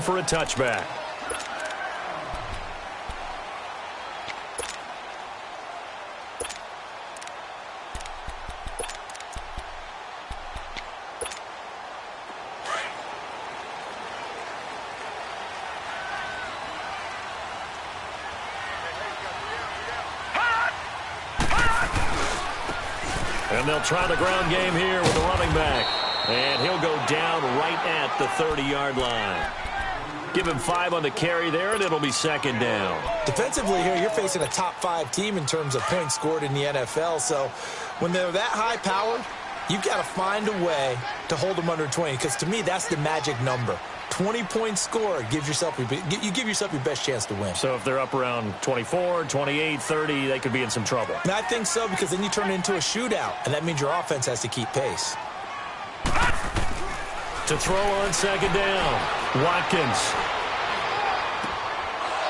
in for a touchback. And they'll try the ground game here with the running back. And he'll go down right at the 30-yard line. Give him 5 on the carry there, and it'll be second down. Defensively here, you're facing a top-5 team in terms of points scored in the NFL. So when they're that high-powered, you've got to find a way to hold them under 20. Because to me, that's the magic number. 20-point score gives yourself you give yourself your best chance to win. So if they're up around 24, 28, 30, they could be in some trouble. And I think so, because then you turn it into a shootout, and that means your offense has to keep pace. To throw on second down, Watkins.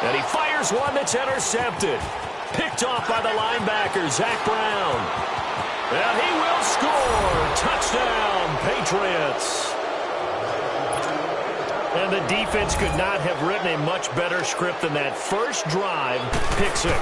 And he fires one that's intercepted. Picked off by the linebacker, Zach Brown. And he will score. Touchdown, Patriots. And the defense could not have written a much better script than that first drive, pick 6.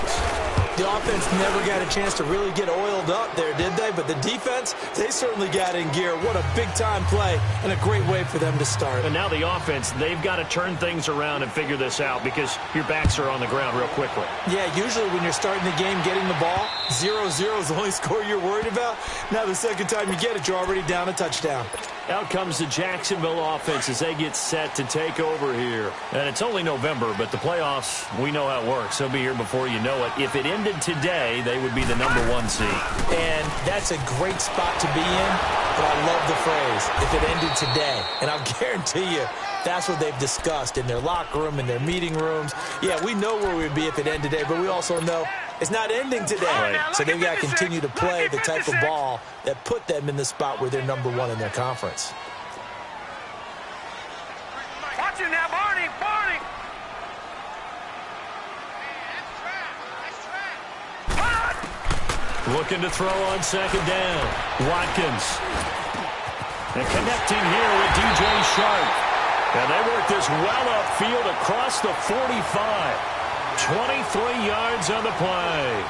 The offense never got a chance to really get oiled up there, did they? But the defense, they certainly got in gear. What a big-time play and a great way for them to start. And now the offense, they've got to turn things around and figure this out because your backs are on the ground real quickly. Yeah, usually when you're starting the game getting the ball, 0-0 is the only score you're worried about. Now the second time you get it, you're already down a touchdown. Out comes the Jacksonville offense as they get set to take over here. And it's only November, but the playoffs, we know how it works. They'll be here before you know it. If it ended today, they would be the #1 seed. And that's a great spot to be in, but I love the phrase, if it ended today. And I'll guarantee you, that's what they've discussed in their locker room, in their meeting rooms. Yeah, we know where we'd be if it ended today, but we also know it's not ending today. Right. So they've got to continue to play the type of ball that put them in the spot where they're #1 in their conference. Watch it now, Barney, Barney. Looking to throw on second down. Watkins. And connecting here with DJ Shark. And they work this well upfield across the 45. 23 yards on the play.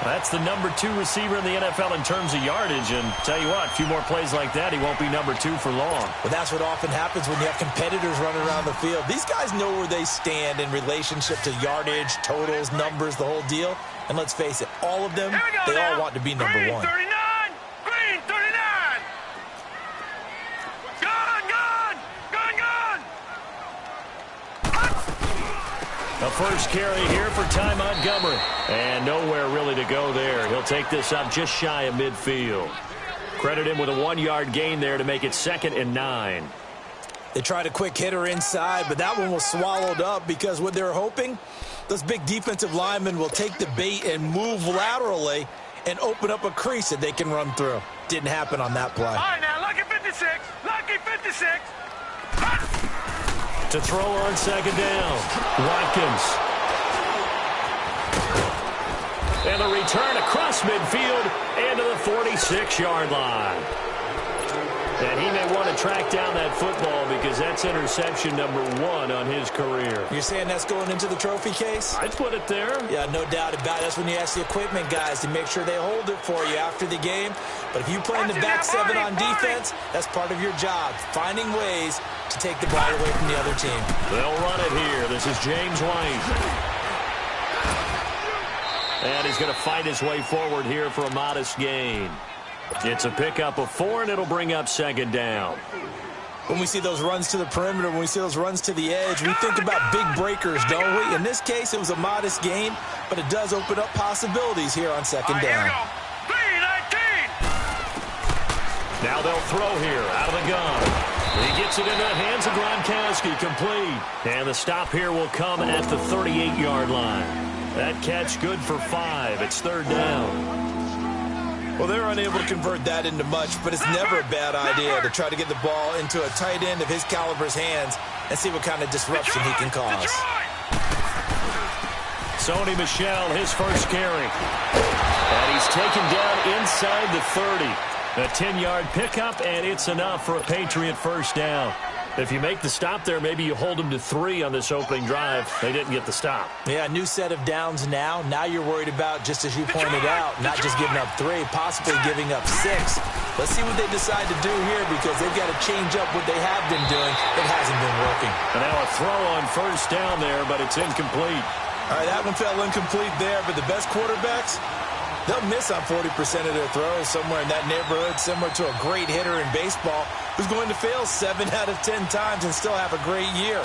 That's the #2 receiver in the NFL in terms of yardage. And tell you what, a few more plays like that, he won't be #2 for long. Well, that's what often happens when you have competitors running around the field. These guys know where they stand in relationship to yardage, totals, numbers, the whole deal. And let's face it, all of them, they all want to be #1. Green 39! Green 39! Gun, gun! Gun, gun! A first carry here for Ty Montgomery. And nowhere really to go there. He'll take this up just shy of midfield. Credit him with a 1-yard gain there to make it 2nd and 9. They tried a quick hitter inside, but that one was swallowed up because what they're hoping, those big defensive linemen will take the bait and move laterally and open up a crease that they can run through. Didn't happen on that play. All right, now, lucky 56. Lucky 56. To throw on second down, Watkins. And the return across midfield and to the 46-yard line. And he may want to track down that football because that's interception #1 on his career. You're saying that's going into the trophy case? I'd put it there. Yeah, no doubt about it. That's when you ask the equipment guys to make sure they hold it for you after the game. But if you play in the back 7 on defense, that's part of your job, finding ways to take the ball away from the other team. They'll run it here. This is James White. And he's going to fight his way forward here for a modest gain. It's a pickup of 4, and it'll bring up second down. When we see those runs to the perimeter, when we see those runs to the edge, we think about big breakers, don't we? In this case, it was a modest gain, but it does open up possibilities here on second down. Now they'll throw here out of the gun. He gets it into the hands of Gronkowski, complete. And the stop here will come at the 38-yard line. That catch good for 5. It's 3rd down. Well, they're unable to convert that into much, but it's never a bad idea to try to get the ball into a tight end of his caliber's hands and see what kind of disruption he can cause. Sony Michel, his first carry. And he's taken down inside the 30. A 10-yard pickup, and it's enough for a Patriot first down. If you make the stop there, maybe you hold them to 3 on this opening drive. They didn't get the stop. Yeah, new set of downs now. Now you're worried about, just as you pointed out, not just giving up 3, possibly giving up 6. Let's see what they decide to do here because they've got to change up what they have been doing. It hasn't been working. And now a throw on first down there, but it's incomplete. All right, that one fell incomplete there, but the best quarterbacks, they'll miss on 40% of their throws, somewhere in that neighborhood, similar to a great hitter in baseball who's going to fail 7 out of 10 times and still have a great year.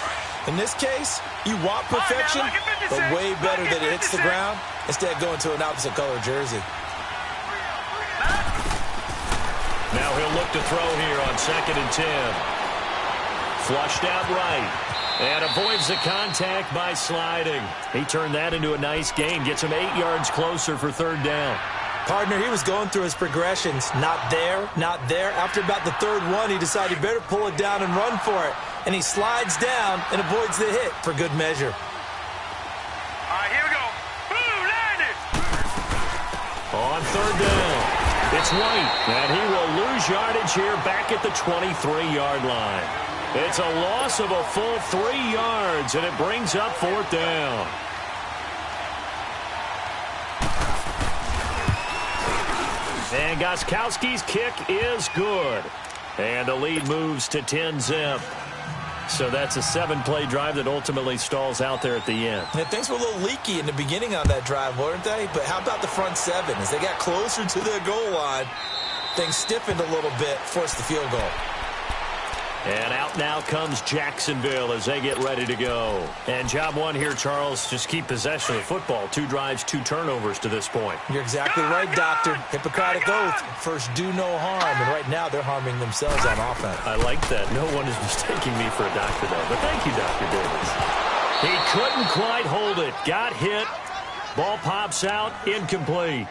In this case, you want perfection, but way better that it hits the ground instead of going to an opposite color jersey. Now he'll look to throw here on 2nd and 10. Flushed out right. And avoids the contact by sliding. He turned that into a nice gain. Gets him 8 yards closer for 3rd down. Partner, he was going through his progressions. Not there, not there. After about the 3rd one, he decided he better pull it down and run for it. And he slides down and avoids the hit for good measure. All right, here we go. Boom, landed. On 3rd down, it's White. And he will lose yardage here back at the 23-yard line. It's a loss of a full 3 yards, and it brings up 4th down. And Gostkowski's kick is good. And the lead moves to 10-zip. So that's a 7-play drive that ultimately stalls out there at the end. Yeah, things were a little leaky in the beginning on that drive, weren't they? But how about the front 7? As they got closer to the goal line, things stiffened a little bit, forced the field goal. And out now comes Jacksonville as they get ready to go. And job one here, Charles, just keep possession of the football. 2 drives, 2 turnovers to this point. You're exactly right, Doctor. Hippocratic oath. First, do no harm. And right now, they're harming themselves on offense. I like that. No one is mistaking me for a doctor, though. But thank you, Dr. Davis. He couldn't quite hold it. Got hit. Ball pops out. Incomplete.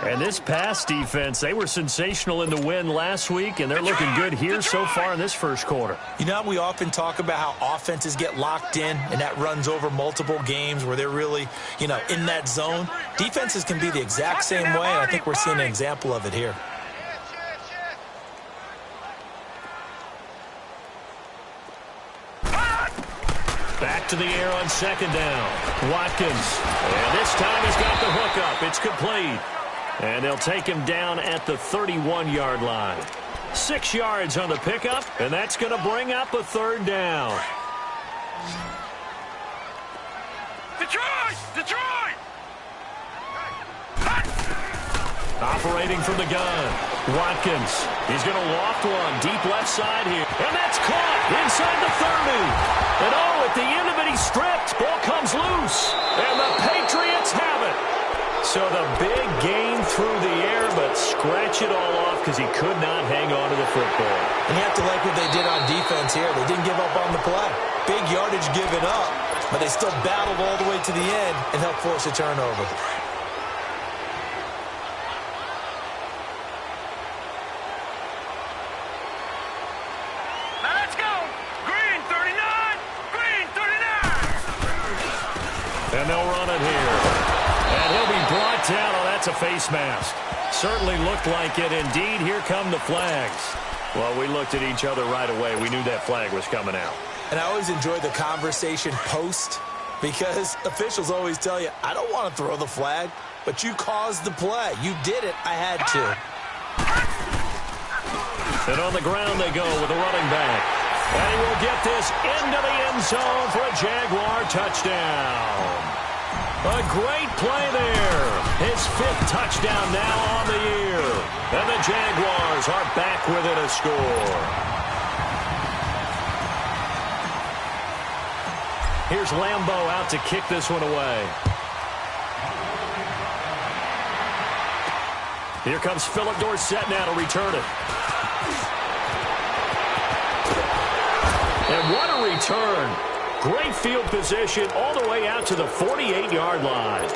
And this pass defense, they were sensational in the win last week, and they're looking good here so far in this first quarter. You know, we often talk about how offenses get locked in, and that runs over multiple games where they're really, in that zone. Defenses can be the exact same way, and I think we're seeing an example of it here. Back to the air on 2nd down. Watkins. And this time he's got the hook up. It's complete. And they'll take him down at the 31-yard line. 6 yards on the pickup, and that's going to bring up a 3rd down. Detroit! Detroit! Operating from the gun. Watkins. He's going to loft one deep left side here. And that's caught inside the 30. And at the end of it, he's stripped. Ball comes loose. And the Patriots have it. So the big gain through the air, but scratch it all off because he could not hang on to the football. And you have to like what they did on defense here. They didn't give up on the play. Big yardage given up, but they still battled all the way to the end and helped force a turnover. Now let's go. Green 39. Green 39. And they'll run it here. And he'll be brought down. Oh, that's a face mask. Certainly looked like it. Indeed, here come the flags. Well, we looked at each other right away. We knew that flag was coming out. And I always enjoy the conversation post because officials always tell you, I don't want to throw the flag, but you caused the play. You did it. I had to. And on the ground they go with the running back. And he will get this into the end zone for a Jaguar touchdown. A great play there. His 5th touchdown now on the year. And the Jaguars are back within a score. Here's Lambeau out to kick this one away. Here comes Philip Dorsett now to return it. And what a return. Great field position all the way out to the 48-yard line.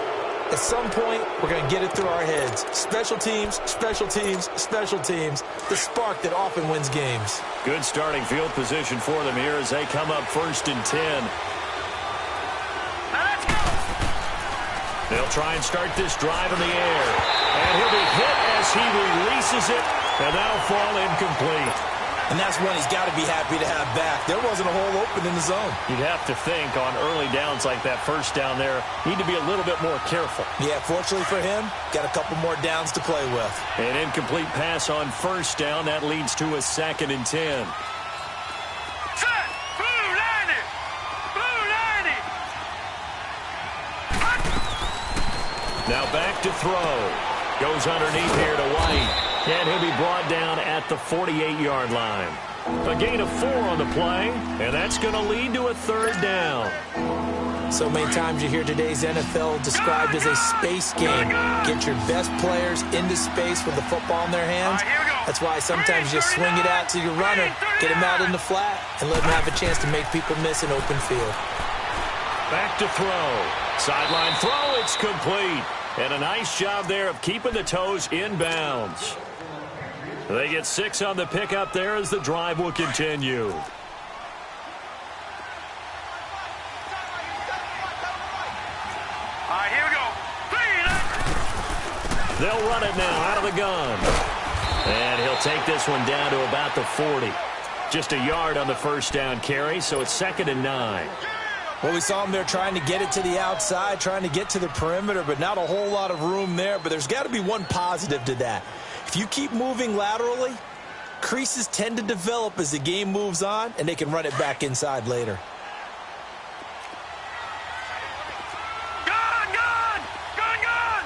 At some point, we're going to get it through our heads. Special teams, special teams, special teams. The spark that often wins games. Good starting field position for them here as they come up 1st and 10. Now let's go. They'll try and start this drive in the air. And he'll be hit as he releases it. And that'll fall incomplete. And that's one he's got to be happy to have back. There wasn't a hole open in the zone. You'd have to think on early downs like that, first down there, need to be a little bit more careful. Yeah, fortunately for him, got a couple more downs to play with. An incomplete pass on first down. That leads to a 2nd and 10. Set. Blue 90. Blue 90. Now back to throw. Goes underneath here to White. And he'll be brought down at the 48-yard line. A gain of 4 on the play, and that's going to lead to a 3rd down. So many times you hear today's NFL described as a space game. Get your best players into space with the football in their hands. That's why sometimes you just swing it out to your runner, get him out in the flat, and let him have a chance to make people miss an open field. Back to throw. Sideline throw, it's complete. And a nice job there of keeping the toes in bounds. They get 6 on the pickup there as the drive will continue. All right, here we go. They'll run it now out of the gun. And he'll take this one down to about the 40. Just a yard on the first down carry, so it's 2nd and 9. Well, we saw him there trying to get it to the outside, trying to get to the perimeter, but not a whole lot of room there. But there's got to be one positive to that. If you keep moving laterally, creases tend to develop as the game moves on, and they can run it back inside later. Gun! Gun! Gun! Gun!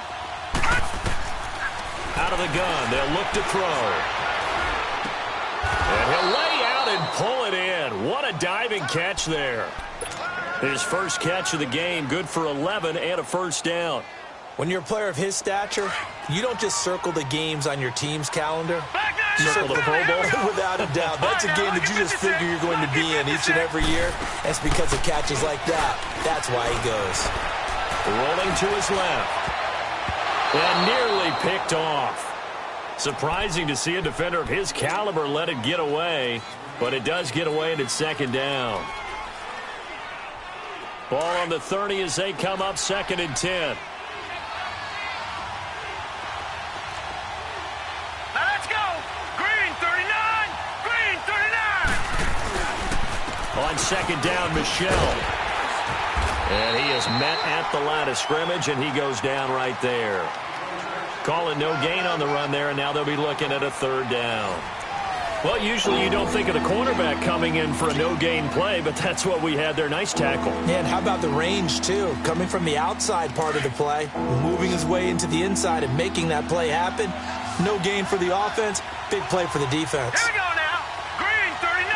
Out of the gun, they'll look to throw. And he'll lay out and pull it in. What a diving catch there. His first catch of the game, good for 11 and a first down. When you're a player of his stature, you don't just circle the games on your team's calendar. You Circle the Pro Bowl? Without a doubt. That's a game that you just figure you're going to be in each and every year. That's because of catches like that. That's why he goes. Rolling to his left. And nearly picked off. Surprising to see a defender of his caliber let it get away, but it does get away and it's 2nd down. Ball on the 30 as they come up 2nd and 10. Now let's go. Green 39. Green 39. On 2nd down, Michelle. And he is met at the line of scrimmage, and he goes down right there. Call it no gain on the run there, and now they'll be looking at a 3rd down. Well, usually you don't think of the cornerback coming in for a no-gain play, but that's what we had there. Nice tackle. And how about the range, too? Coming from the outside part of the play, moving his way into the inside and making that play happen. No gain for the offense, big play for the defense. Here we go now. Green 39.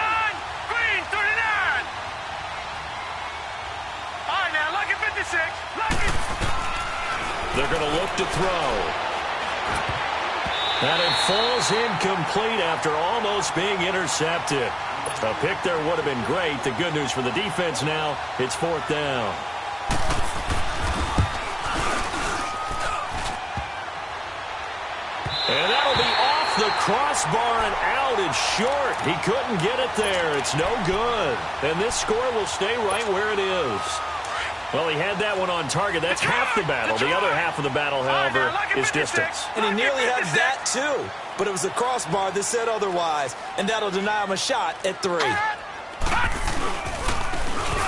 Green 39. All right, now, lucky 56. Lucky. They're going to look to throw. And it falls incomplete after almost being intercepted. A pick there would have been great. The good news for the defense now, it's 4th down. And that'll be off the crossbar and out. It's short. He couldn't get it there. It's no good. And this score will stay right where it is. Well, he had that one on target. That's half the battle. The other half of the battle, however, is distance. And he nearly had that, too. But it was the crossbar that said otherwise. And that'll deny him a shot at 3.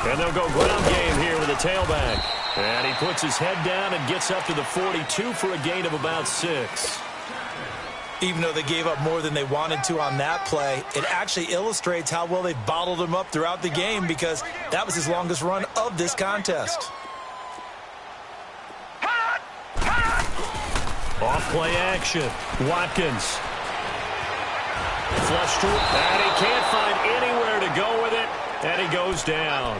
And they'll go ground game here with a tailback. And he puts his head down and gets up to the 42 for a gain of about 6. Even though they gave up more than they wanted to on that play, it actually illustrates how well they bottled him up throughout the game because that was his longest run of this contest. Off play action. Watkins. Flush to it. And he can't find anywhere to go with it. And he goes down.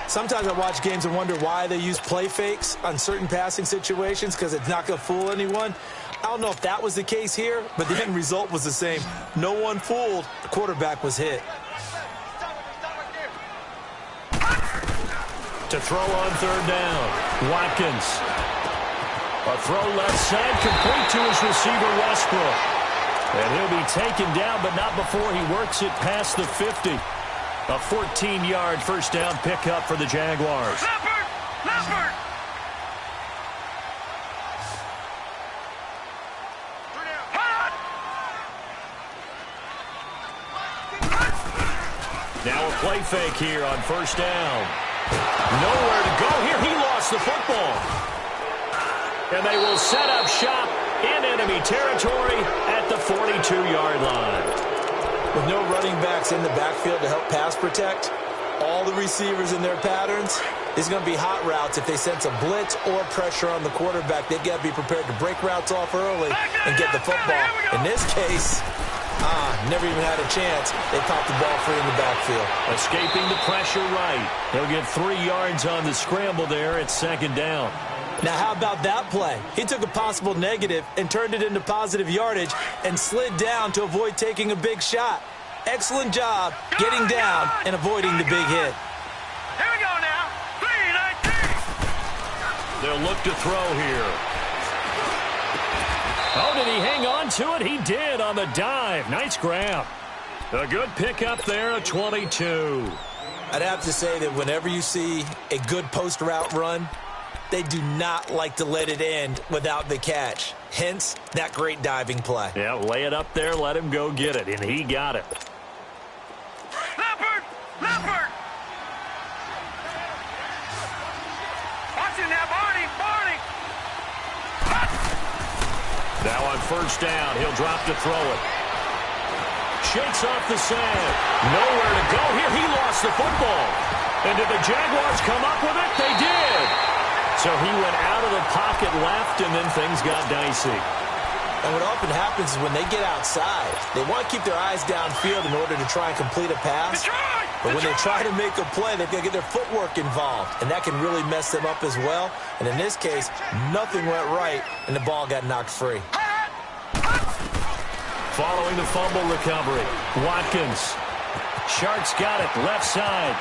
Sometimes I watch games and wonder why they use play fakes on certain passing situations because it's not going to fool anyone. I don't know if that was the case here, but the end result was the same. No one fooled. The quarterback was hit. To throw on 3rd down. Watkins. A throw left side, complete to his receiver, Westbrook. And he'll be taken down, but not before he works it past the 50. A 14-yard first down pickup for the Jaguars. Leopard! Leopard! play fake here on first down. Nowhere to go here. He lost the football. And they will set up shop in enemy territory at the 42-yard line. With no running backs in the backfield to help pass protect, all the receivers in their patterns, it's going to be hot routes. If they sense a blitz or pressure on the quarterback, they've got to be prepared to break routes off early and get the football. In this case, never even had a chance. They popped the ball free in the backfield. Escaping the pressure right. He'll get 3 yards on the scramble there at second down. Now, how about that play? He took a possible negative and turned it into positive yardage and slid down to avoid taking a big shot. Excellent job getting down and avoiding the big hit. Here we go now. 3-19. They'll look to throw here. Oh, did he hang on to it? He did on the dive. Nice grab. A good pickup there at 22. I'd have to say that whenever you see a good post route run, they do not like to let it end without the catch. Hence, that great diving play. Yeah, lay it up there, let him go get it, and he got it. Leopard! Leopard! Watching that, Barney! Barney! Now on first down, he'll drop to throw it. Shakes off the sand. Nowhere to go here. He lost the football. And did the Jaguars come up with it? They did. So he went out of the pocket left, and then things got dicey. And what often happens is when they get outside, they want to keep their eyes downfield in order to try and complete a pass. But when they try to make a play, they've got to get their footwork involved, and that can really mess them up as well. And in this case, nothing went right, and the ball got knocked free. Following the fumble recovery, Watkins. Shark's got it, left side.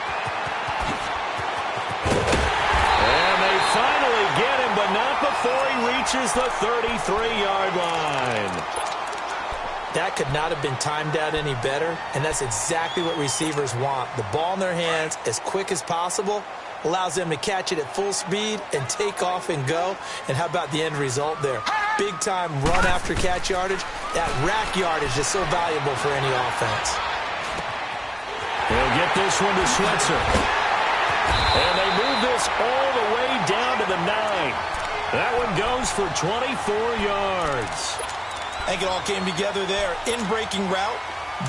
And they finally get him, but not before he reaches the 33-yard line. That could not have been timed out any better, and that's exactly what receivers want. The ball in their hands as quick as possible allows them to catch it at full speed and take off and go. And how about the end result there? Big-time run after catch yardage. That rack yardage is so valuable for any offense. They'll get this one to Switzer. And they move this all the way down to the 9. That one goes for 24 yards. I think it all came together there. In-breaking route,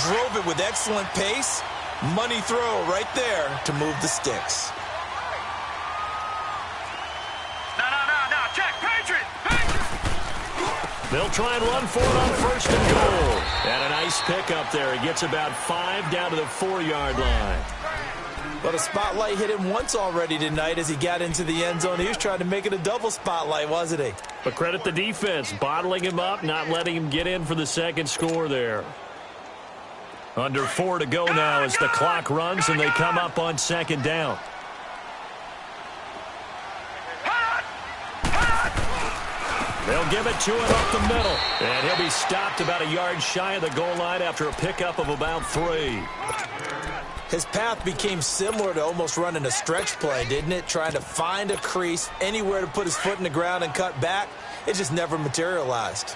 drove it with excellent pace. Money throw right there to move the sticks. No. Check. Patriot. Patriot. They'll try and run for it on first and goal. And a nice pickup there. He gets about 5 down to the 4-yard line. But a spotlight hit him once already tonight as he got into the end zone. He was trying to make it a double spotlight, wasn't he? But credit the defense, bottling him up, not letting him get in for the second score there. Under 4 to go now as the clock runs and they come up on second down. They'll give it to him up the middle. And he'll be stopped about a yard shy of the goal line after a pickup of about 3. His path became similar to almost running a stretch play, didn't it? Trying to find a crease, anywhere to put his foot in the ground and cut back. It just never materialized.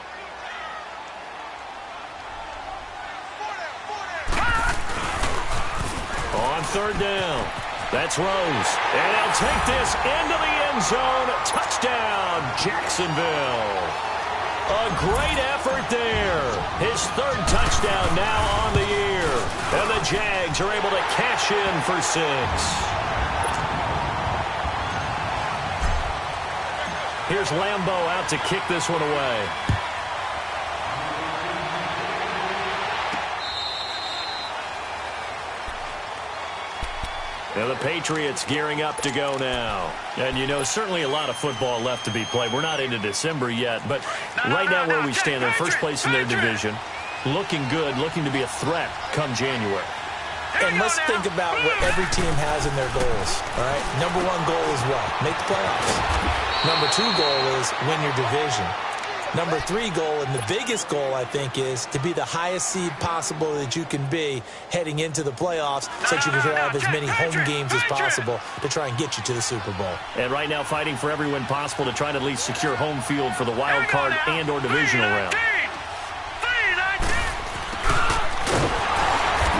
On third down, that's Rose. And he'll take this into the end zone. Touchdown, Jacksonville. A great effort there. His 3rd touchdown now on the year. And the Jags are able to cash in for 6. Here's Lambeau out to kick this one away. Now the Patriots gearing up to go now. And, you know, certainly a lot of football left to be played. We're not into December yet, but right now where we stand, they're first place in their division. Looking good, looking to be a threat come January. And let's think about what every team has in their goals, all right? Number 1 goal is what? Make the playoffs. Number 2 goal is win your division. Number 3 goal, and the biggest goal, I think, is to be the highest seed possible that you can be heading into the playoffs so that you can have as many home games as possible to try and get you to the Super Bowl. And right now fighting for every win possible to try to at least secure home field for the wild card and or divisional round. Three, 19.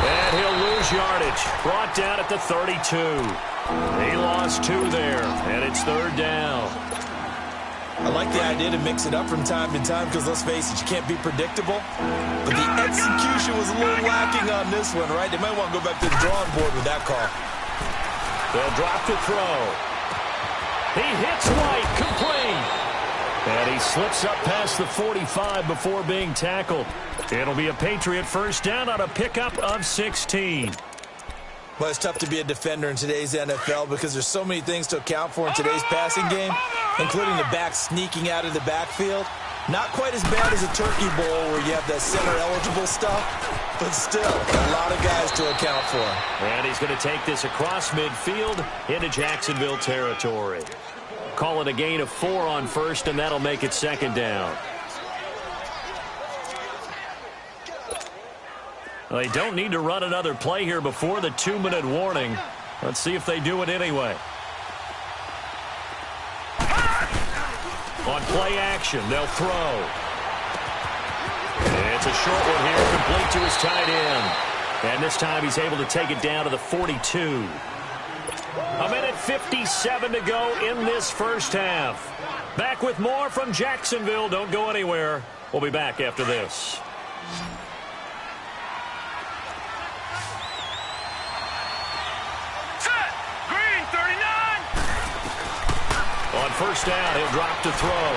And he'll lose his yardage. Brought down at the 32. He lost 2 there, and it's 3rd down. I like the idea to mix it up from time to time because, let's face it, you can't be predictable. But the execution was a little lacking on this one, right? They might want to go back to the drawing board with that call. They'll drop to throw. He hits White, complete. And he slips up past the 45 before being tackled. It'll be a Patriot first down on a pickup of 16. Well, it's tough to be a defender in today's NFL because there's so many things to account for in today's passing game, including the back sneaking out of the backfield. Not quite as bad as a turkey bowl where you have that center-eligible stuff, but still a lot of guys to account for. And he's going to take this across midfield into Jacksonville territory. Call it a gain of 4 on first, and that'll make it 2nd down. Well, they don't need to run another play here before the 2-minute warning. Let's see if they do it anyway. On play action, they'll throw. It's a short one here, complete to his tight end. And this time he's able to take it down to the 42. 1:57 to go in this first half. Back with more from Jacksonville. Don't go anywhere. We'll be back after this. Set. Green, 39. On first down, he'll drop to throw.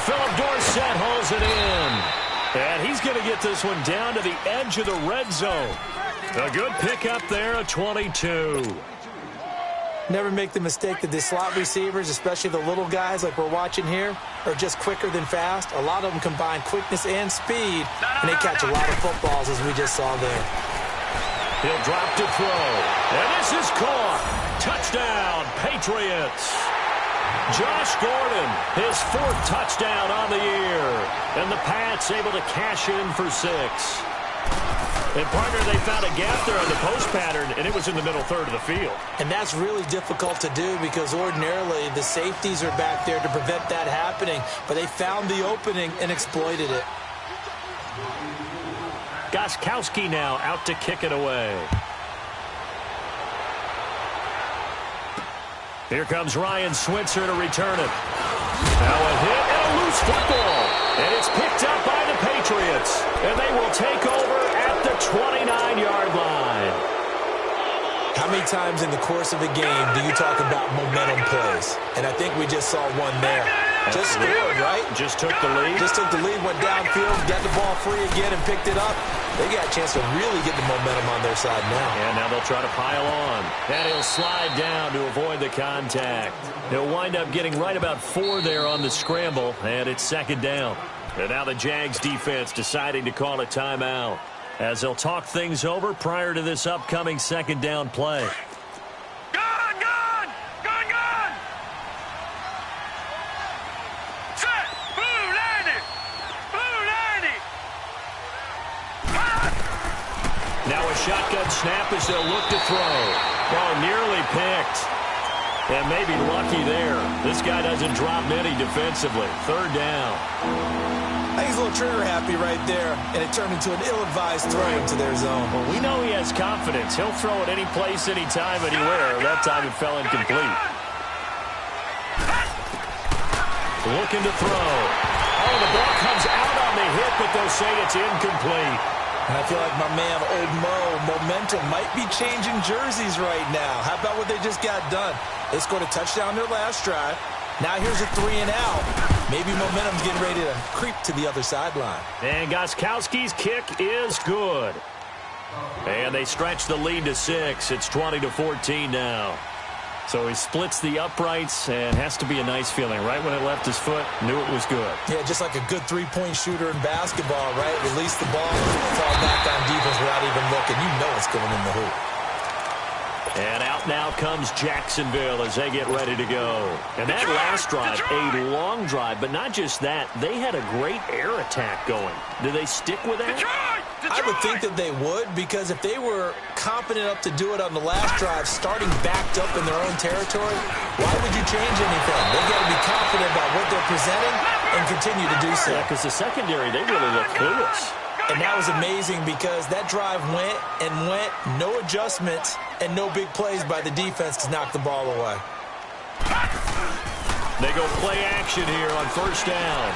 Philip Dorsett hauls it in. And he's going to get this one down to the edge of the red zone. A good pickup there, a 22. Never make the mistake that the slot receivers, especially the little guys like we're watching here, are just quicker than fast. A lot of them combine quickness and speed, and they catch a lot of footballs, as we just saw there. He'll drop to throw. And this is caught. Touchdown, Patriots. Josh Gordon, his 4th touchdown on the year. And the Pats able to cash in for 6. And, partner, they found a gap there on the post pattern, and it was in the middle third of the field. And that's really difficult to do because ordinarily the safeties are back there to prevent that happening. But they found the opening and exploited it. Gostkowski now out to kick it away. Here comes Ryan Switzer to return it. Now a hit and a loose football. And it's picked up by the Patriots. And they will take over at the 29-yard line. How many times in the course of a game do you talk about momentum plays? And I think we just saw one there. Just scored, right? Just took the lead. Just took the lead, went downfield, got the ball free again and picked it up. They got a chance to really get the momentum on their side now. And now they'll try to pile on. And he'll slide down to avoid the contact. He'll wind up getting right about 4 there on the scramble, and it's 2nd down. And now the Jags defense deciding to call a timeout as they'll talk things over prior to this upcoming 2nd down play. Shotgun snap as they'll look to throw. Oh, nearly picked. And maybe lucky there. This guy doesn't drop many defensively. 3rd down. I think he's a little trigger happy right there, and it turned into an ill-advised throw into their zone. Well, we know he has confidence. He'll throw it any place, anytime, anywhere. That time it fell incomplete. Looking to throw. Oh, the ball comes out on the hit, but they'll say it's incomplete. And I feel like my man, Old Mo, momentum might be changing jerseys right now. How about what they just got done? They scored a touchdown their last drive. Now here's a 3 and out. Maybe momentum's getting ready to creep to the other sideline. And Gostkowski's kick is good. And they stretch the lead to 6. It's 20-14 now. So he splits the uprights, and has to be a nice feeling. Right when it left his foot, knew it was good. Yeah, just like a good three-point shooter in basketball, right? Release the ball, fall back on defense without even looking. You know it's going in the hoop. And out now comes Jacksonville as they get ready to go. And that last drive, a long drive, but not just that. They had a great air attack going. Do they stick with that? I would think that they would, because if they were confident enough to do it on the last drive, starting backed up in their own territory, why would you change anything? They've got to be confident about what they're presenting and continue to do so. Yeah, because the secondary, they really look clueless. And that was amazing because that drive went and went, no adjustments and no big plays by the defense to knock the ball away. They go play action here on first down.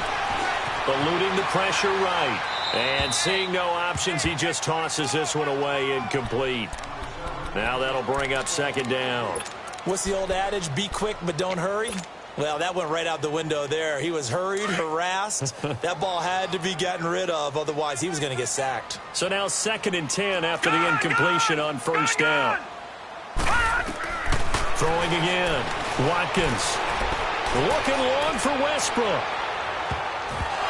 Eluding the pressure right. And seeing no options, he just tosses this one away incomplete. Now that'll bring up second down. What's the old adage? Be quick, but don't hurry. Well, that went right out the window there. He was hurried, harassed. That ball had to be gotten rid of, otherwise he was going to get sacked. So now 2nd and 10 after the incompletion on first down. Throwing again. Watkins. Looking long for Westbrook.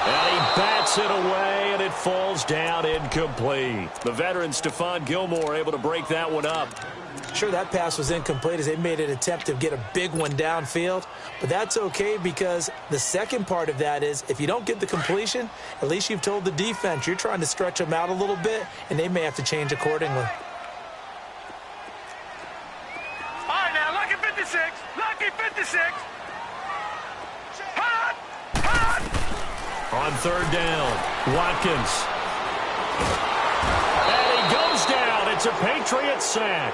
And he bats it away, and it falls down incomplete. The veteran Stephon Gilmore able to break that one up. Sure, that pass was incomplete as they made an attempt to get a big one downfield. But that's okay because the second part of that is if you don't get the completion, at least you've told the defense you're trying to stretch them out a little bit, and they may have to change accordingly. All right, now, lucky 56. Lucky 56. Hot! Hot! On third down, Watkins. And he goes down. It's a Patriot sack.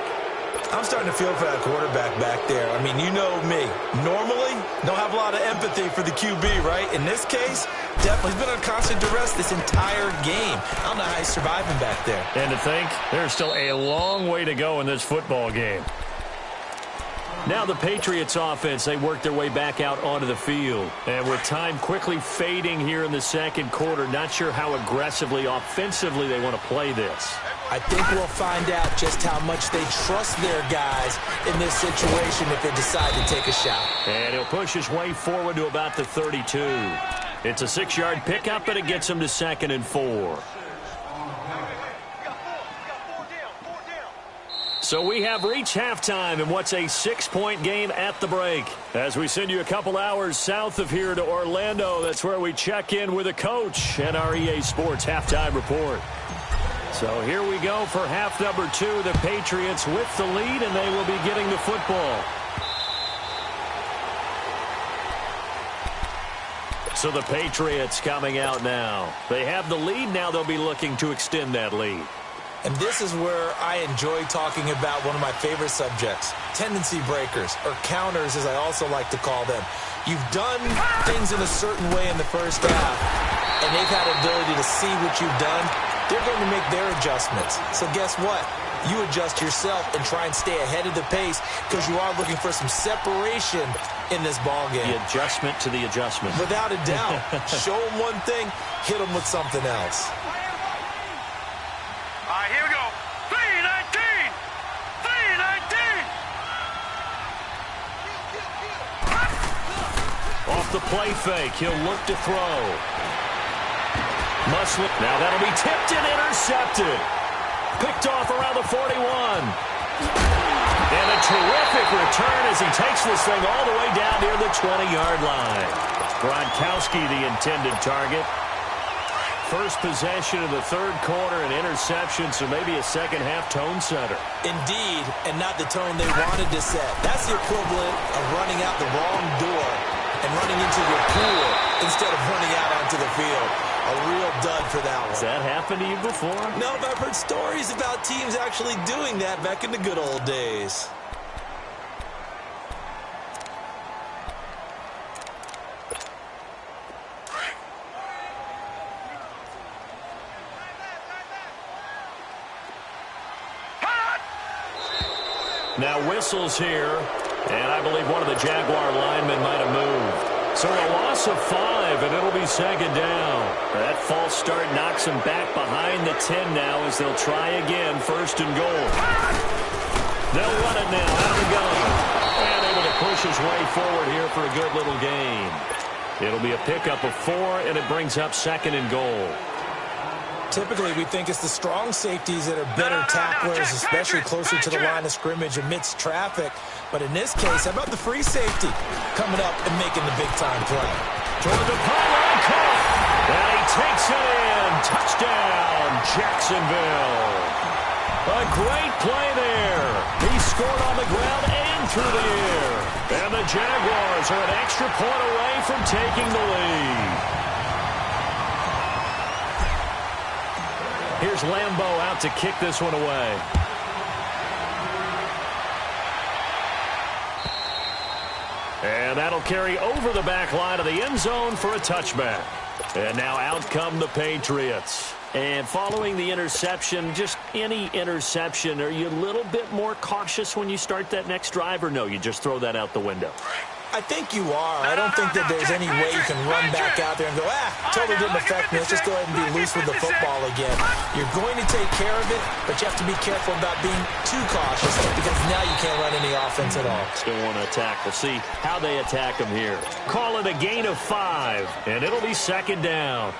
I'm starting to feel for that quarterback back there. I mean, you know me. Normally, don't have a lot of empathy for the QB, right? In this case, definitely he's been on constant duress this entire game. I don't know how he's surviving back there. And to think, there's still a long way to go in this football game. Now the Patriots offense, they work their way back out onto the field. And with time quickly fading here in the second quarter, not sure how aggressively, offensively they want to play this. I think we'll find out just how much they trust their guys in this situation if they decide to take a shot. And he'll push his way forward to about the 32. It's a 6-yard pickup, and it gets him to 2nd and 4. So we have reached halftime in what's a 6-point game at the break. As we send you a couple hours south of here to Orlando, that's where we check in with a coach and our EA Sports halftime report. So here we go for half number 2. The Patriots with the lead, and they will be getting the football. So the Patriots coming out now. They have the lead. Now they'll be looking to extend that lead. And this is where I enjoy talking about one of my favorite subjects, tendency breakers, or counters as I also like to call them. You've done things in a certain way in the first half, and they've had the ability to see what you've done. They're going to make their adjustments. So guess what? You adjust yourself and try and stay ahead of the pace because you are looking for some separation in this ball game. The adjustment to the adjustment. Without a doubt. Show them one thing, hit them with something else. All right, here we go. 319! 319! Off the play fake, he'll look to throw. Must look. Now that'll be tipped and intercepted. Picked off around the 41. And a terrific return as he takes this thing all the way down near the 20-yard line. Gronkowski, the intended target. First possession of the third quarter, an interception, so maybe a second-half tone setter. Indeed, and not the tone they wanted to set. That's the equivalent of running out the wrong door and running into your pool instead of running out onto the field. A real dud for that one. Has that happened to you before? No, but I've heard stories about teams actually doing that back in the good old days. Now whistles here, and I believe one of the Jaguar linemen might have moved. So a loss of 5, and it'll be second down. That false start knocks him back behind the 10 now as they'll try again, first and goal. They'll run it now, out of the gun. And able to push his way forward here for a good little gain. It'll be a pickup of 4, and it brings up second and goal. Typically, we think it's the strong safeties that are better tacklers, especially closer to the line of scrimmage amidst traffic. But in this case, how about the free safety coming up and making the big-time play? Toward the pylon, caught. And he takes it in. Touchdown, Jacksonville. A great play there. He scored on the ground and through the air. And the Jaguars are an extra point away from taking the lead. Here's Lambeau out to kick this one away. And that'll carry over the back line of the end zone for a touchback. And now out come the Patriots. And following the interception, just any interception, are you a little bit more cautious when you start that next drive, or no, you just throw that out the window? I think you are. I don't think that there's any way you can run back out there and go, totally didn't affect me. Let's just go ahead and be loose with the football again. You're going to take care of it, but you have to be careful about being too cautious because now you can't run any offense at all. Still want to attack. We'll see how they attack them here. Call it a gain of 5, and it'll be second down.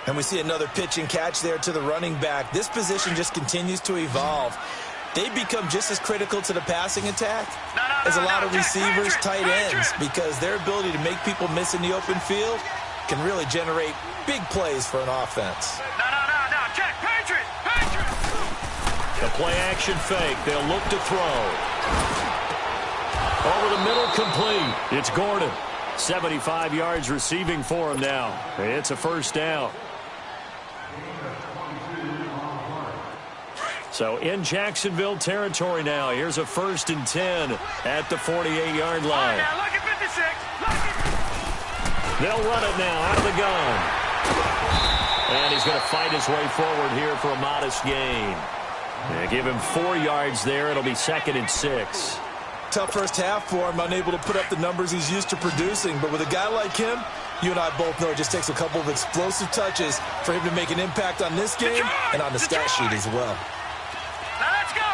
And we see another pitch and catch there to the running back. This position just continues to evolve. They become just as critical to the passing attack as a lot of receivers, tight ends, because their ability to make people miss in the open field can really generate big plays for an offense. Check, Patriot! The play-action fake. They'll look to throw. Over the middle, complete. It's Gordon. 75 yards receiving for him now. It's a first down. So in Jacksonville territory now. Here's a 1st and 10 at the 48-yard line. Now look at 56. They'll run it now out of the gun. And he's going to fight his way forward here for a modest gain. They give him 4 yards there. It'll be 2nd and 6. Tough first half for him, unable to put up the numbers he's used to producing. But with a guy like him, you and I both know it just takes a couple of explosive touches for him to make an impact on this game and on the stat sheet as well. Now let's go.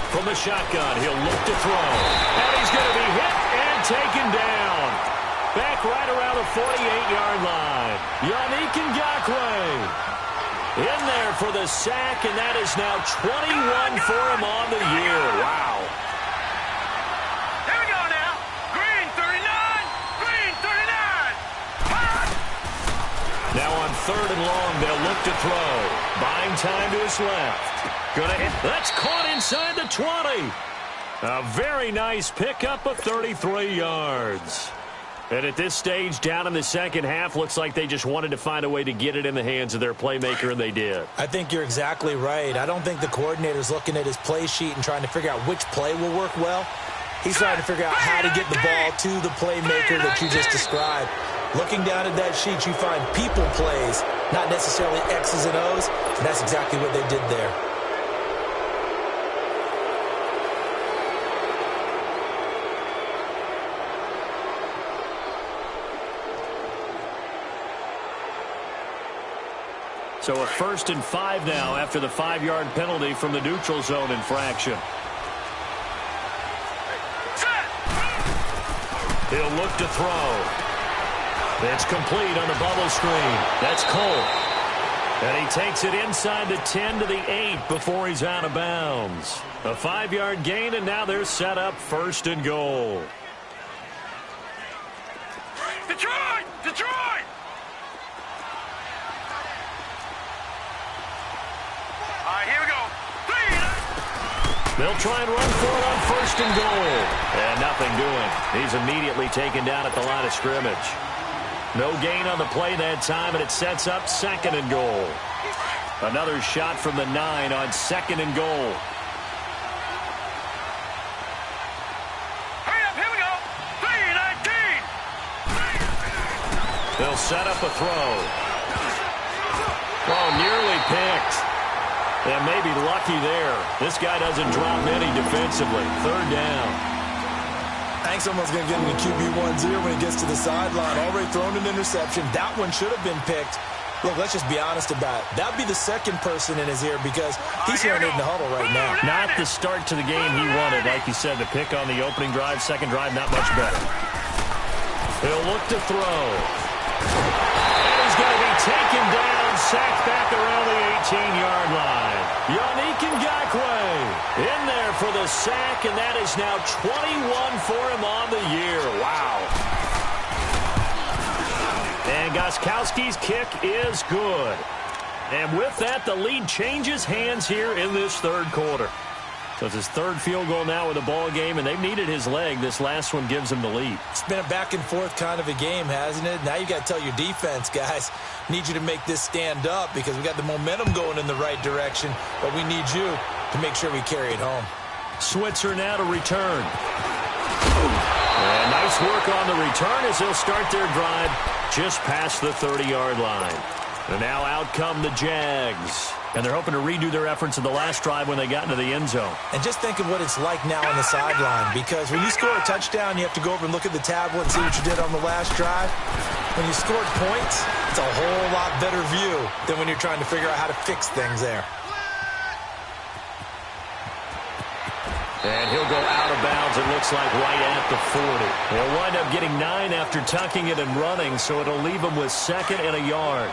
From the shotgun, he'll look to throw. And he's going to be hit and taken down. Back right around the 48-yard line. Yannick Ngakoue in there for the sack, and that is now 21 for him on the year. Wow. Here we go now. Green 39. Green 39. Now on 3rd and long, they'll look to throw. Buying time to his left. Gonna hit. That's caught inside the 20. A very nice pickup of 33 yards. And at this stage, down in the second half, looks like they just wanted to find a way to get it in the hands of their playmaker, and they did. I think you're exactly right. I don't think the coordinator's looking at his play sheet and trying to figure out which play will work well. He's trying to figure out how to get the ball to the playmaker that you just described. Looking down at that sheet, you find people plays, not necessarily X's and O's, and that's exactly what they did there. So a 1st and 5 now after the 5-yard penalty from the neutral zone infraction. He'll look to throw. It's complete on the bubble screen. That's Cole. And he takes it inside the 10 to the 8 before he's out of bounds. A 5-yard gain, and now they're set up 1st and goal. Detroit! Detroit! All right, here we go. They'll try and run for it on 1st and goal. And nothing doing. He's immediately taken down at the line of scrimmage. No gain on the play that time, and it sets up 2nd and goal. Another shot from the 9 on 2nd and goal. Hurry up, here we go. 3-19. They'll set up a throw. Oh, nearly picked. And maybe lucky there. This guy doesn't drop many defensively. 3rd down. I think someone's going to get into QB1-0 when he gets to the sideline. Already thrown an interception. That one should have been picked. Look, let's just be honest about it. That would be the second person in his ear because he's hearing it in the huddle right now. Not the start to the game he wanted. Like you said, the pick on the opening drive, second drive, not much better. He'll look to throw. And he's going to be taken down, sacked back around the 18-yard line. Yannick Ngakoue in there for the sack, and that is now 21 for him on the year. Wow. And Gostkowski's kick is good. And with that, the lead changes hands here in this 3rd quarter. So it's his third field goal now in the ball game, and they've needed his leg. This last one gives him the lead. It's been a back-and-forth kind of a game, hasn't it? Now you got to tell your defense, guys, need you to make this stand up because we got the momentum going in the right direction, but we need you to make sure we carry it home. Switzer now to return. And nice work on the return as they'll start their drive just past the 30-yard line. And now out come the Jags. And they're hoping to redo their efforts in the last drive when they got into the end zone. And just think of what it's like now on the sideline, because when you score a touchdown, you have to go over and look at the tablet and see what you did on the last drive. When you scored points, it's a whole lot better view than when you're trying to figure out how to fix things there. And he'll go out of bounds, it looks like, right at the 40. He'll wind up getting 9 after tucking it and running, so it'll leave him with 2nd and a yard.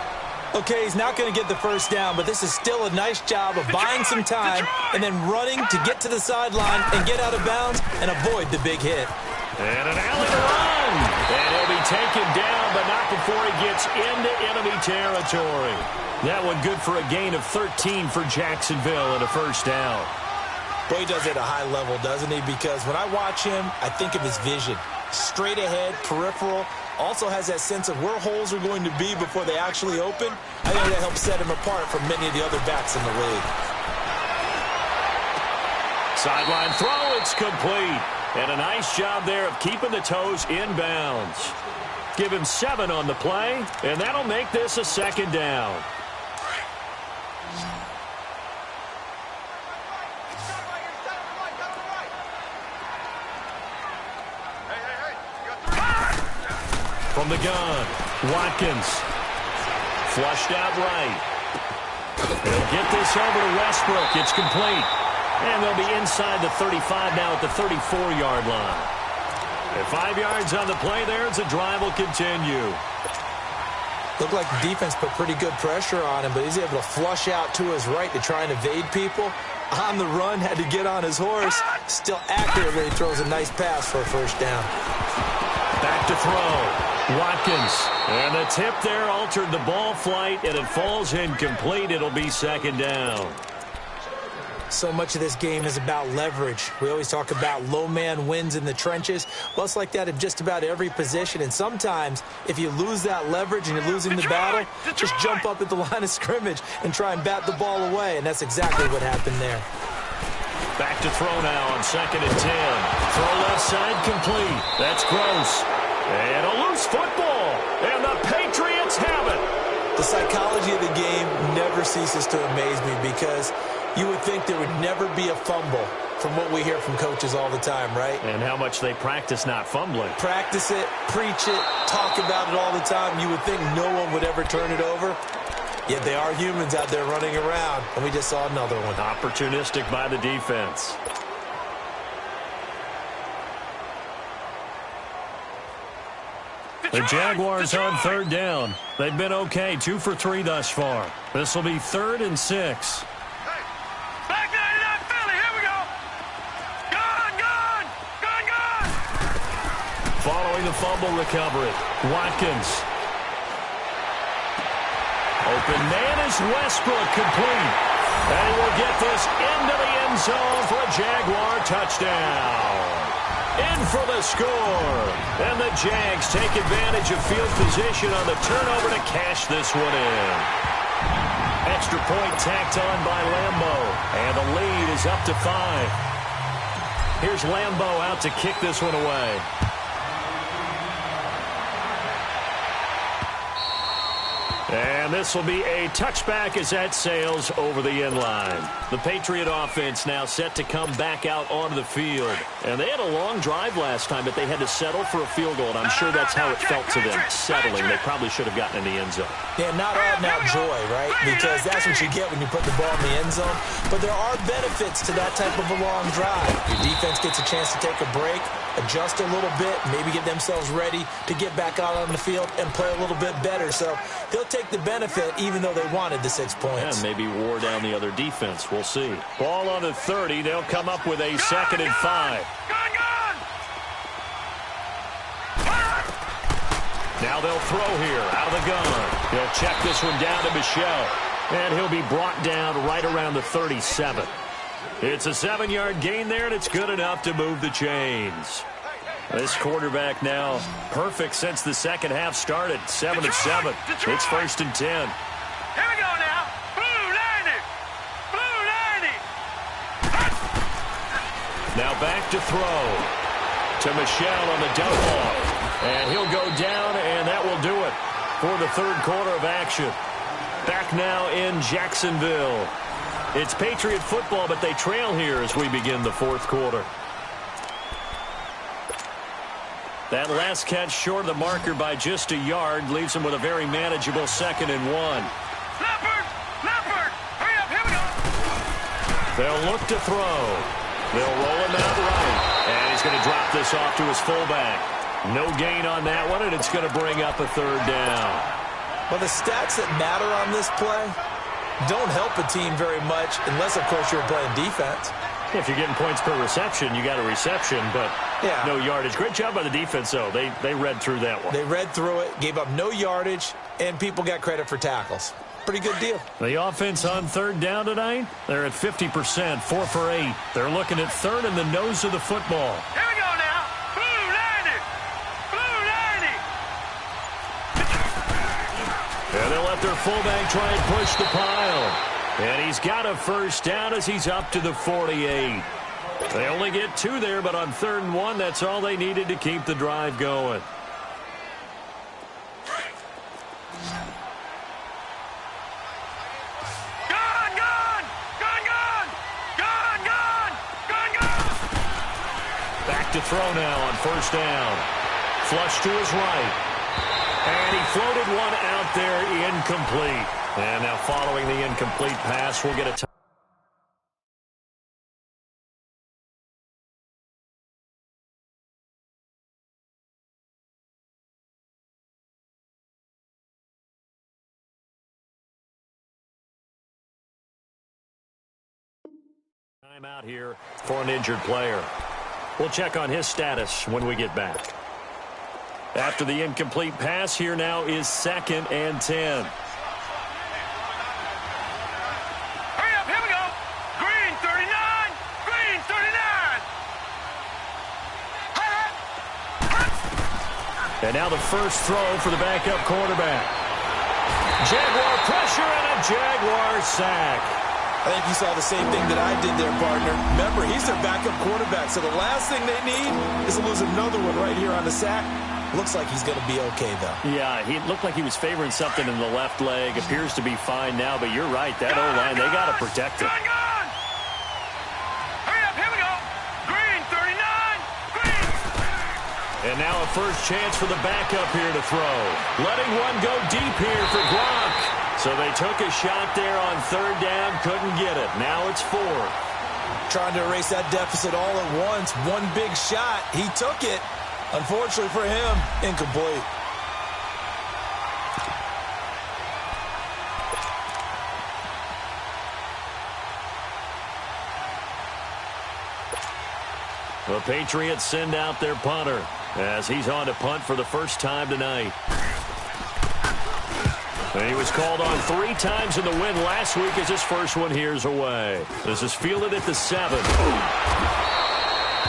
Okay, he's not going to get the first down, but this is still a nice job of buying some time and then running to get to the sideline and get out of bounds and avoid the big hit. And an alley to run. And he'll be taken down, but not before he gets into enemy territory. That one good for a gain of 13 for Jacksonville and a first down. Boy, he does it at a high level, doesn't he? Because when I watch him, I think of his vision. Straight ahead, peripheral, also has that sense of where holes are going to be before they actually open. I think that helps set him apart from many of the other backs in the league. Sideline throw, it's complete. And a nice job there of keeping the toes in bounds. Give him 7 on the play, and that'll make this a 2nd down. From the gun, Watkins. Flushed out right. They'll get this over to Westbrook. It's complete. And they'll be inside the 35 now at the 34-yard line. And 5 yards on the play there as the drive will continue. Looked like the defense put pretty good pressure on him, but he's able to flush out to his right to try and evade people. On the run, had to get on his horse. Still accurately throws a nice pass for a first down. Back to throw. Watkins. And the tip there altered the ball flight, and it falls incomplete. It'll be 2nd down. So much of this game is about leverage. We always talk about low man wins in the trenches. Well, it's like that in just about every position. And sometimes, if you lose that leverage and you're losing the battle, just jump up at the line of scrimmage and try and bat the ball away. And that's exactly what happened there. Back to throw now on 2nd and 10. Throw left side complete. That's Gross. And a loose football. And the Patriots have it. The psychology of the game never ceases to amaze me because you would think there would never be a fumble from what we hear from coaches all the time, right? And how much they practice not fumbling. Practice it, preach it, talk about it all the time. You would think no one would ever turn it over. Yet they are humans out there running around, and we just saw another one. Opportunistic by the defense. The Jaguars on 3rd down. They've been okay, 2 for 3 thus far. This will be 3rd and 6. Back 99 Philly, here we go. Gone. Following the fumble recovery, Watkins. Open man is Westbrook, complete. And he will get this into the end zone for a Jaguar touchdown. In for the score. And the Jags take advantage of field position on the turnover to cash this one in. Extra point tacked on by Lambo. And the lead is up to 5. Here's Lambo out to kick this one away. And this will be a touchback as that sails over the end line. The Patriot offense now set to come back out onto the field. And they had a long drive last time, but they had to settle for a field goal. And I'm sure that's how it felt to them, settling. They probably should have gotten in the end zone. Yeah, not all now joy, right? Because that's what you get when you put the ball in the end zone. But there are benefits to that type of a long drive. Your defense gets a chance to take a break, adjust a little bit, maybe get themselves ready to get back out on the field and play a little bit better. So they'll take the benefit even though they wanted the 6 points. Yeah, maybe wore down the other defense. We'll see. Ball on the 30. They'll come up with a 2nd and 5. Now they'll throw here out of the gun. They'll check this one down to Michel. And he'll be brought down right around the 37. It's a 7-yard gain there, and it's good enough to move the chains. This quarterback now perfect since the second half started. 7 of 7. It's 1st and 10. Here we go now. Blue 90. Blue 90. Now back to throw to Michelle on the dump off. And he'll go down, and that will do it for the third quarter of action. Back now in Jacksonville. It's Patriot football, but they trail here as we begin the fourth quarter. That last catch short of the marker by just a yard leaves them with a very manageable 2nd and 1. Leopard! Leopard! Hurry up, here we go! They'll look to throw. They'll roll him out right. And he's going to drop this off to his fullback. No gain on that one, and it's going to bring up a 3rd down. Well, the stats that matter on this play don't help a team very much unless, of course, you're playing defense. If you're getting points per reception, you got a reception, but no yardage. Great job by the defense, though. They read through that one. They read through it, gave up no yardage, and people got credit for tackles. Pretty good deal. The offense on 3rd down tonight, they're at 50%, 4 for 8. They're looking at 3rd in the nose of the football. Here we go now. Blue 90. Blue 90. And they'll let their fullback try and push the pile. And he's got a 1st down as he's up to the 48. They only get 2 there, but on 3rd and 1, that's all they needed to keep the drive going. Gone, gone! Gone, gone! Gone, gone! Gone, gone! Back to throw now on 1st down. Flush to his right. And he floated one out there incomplete. And now following the incomplete pass, we'll get a time out here for an injured player. We'll check on his status when we get back. After the incomplete pass, here now is 2nd and 10. And now the first throw for the backup quarterback. Jaguar pressure and a Jaguar sack. I think you saw the same thing that I did there, partner. Remember, he's their backup quarterback, so the last thing they need is to lose another one right here on the sack. Looks like he's going to be okay, though. Yeah, he looked like he was favoring something in the left leg. Appears to be fine now, but you're right. That O-line, they got to protect him. And now a first chance for the backup here to throw. Letting one go deep here for Gronk. So they took a shot there on 3rd down, couldn't get it. Now it's 4th. Trying to erase that deficit all at once. One big shot. He took it. Unfortunately for him, incomplete. The Patriots send out their punter as he's on to punt for the first time tonight. And he was called on 3 times in the win last week as his first one here's away. This is fielded at the 7.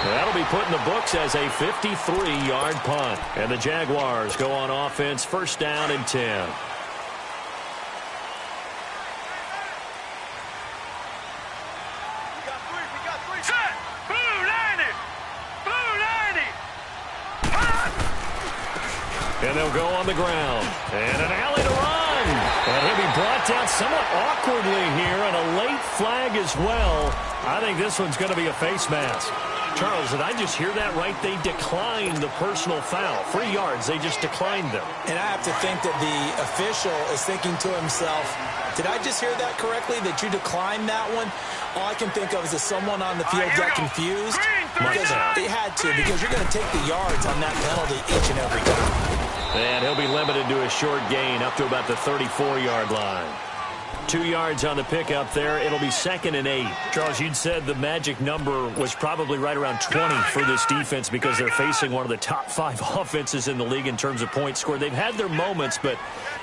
That'll be put in the books as a 53-yard punt. And the Jaguars go on offense, 1st down and 10. And they'll go on the ground. And an alley to run. And he'll be brought down somewhat awkwardly here, and a late flag as well. I think this one's going to be a face mask. Charles, did I just hear that right? They declined the personal foul. 3 yards, they just declined them. And I have to think that the official is thinking to himself, did I just hear that correctly, that you declined that one? All I can think of is that someone on the field got confused. Because they had to, because you're going to take the yards on that penalty each and every time. And he'll be limited to a short gain up to about the 34-yard line. 2 yards on the pickup there. It'll be 2nd and 8. Charles, you'd said the magic number was probably right around 20 for this defense because they're facing one of the top 5 offenses in the league in terms of points scored. They've had their moments, but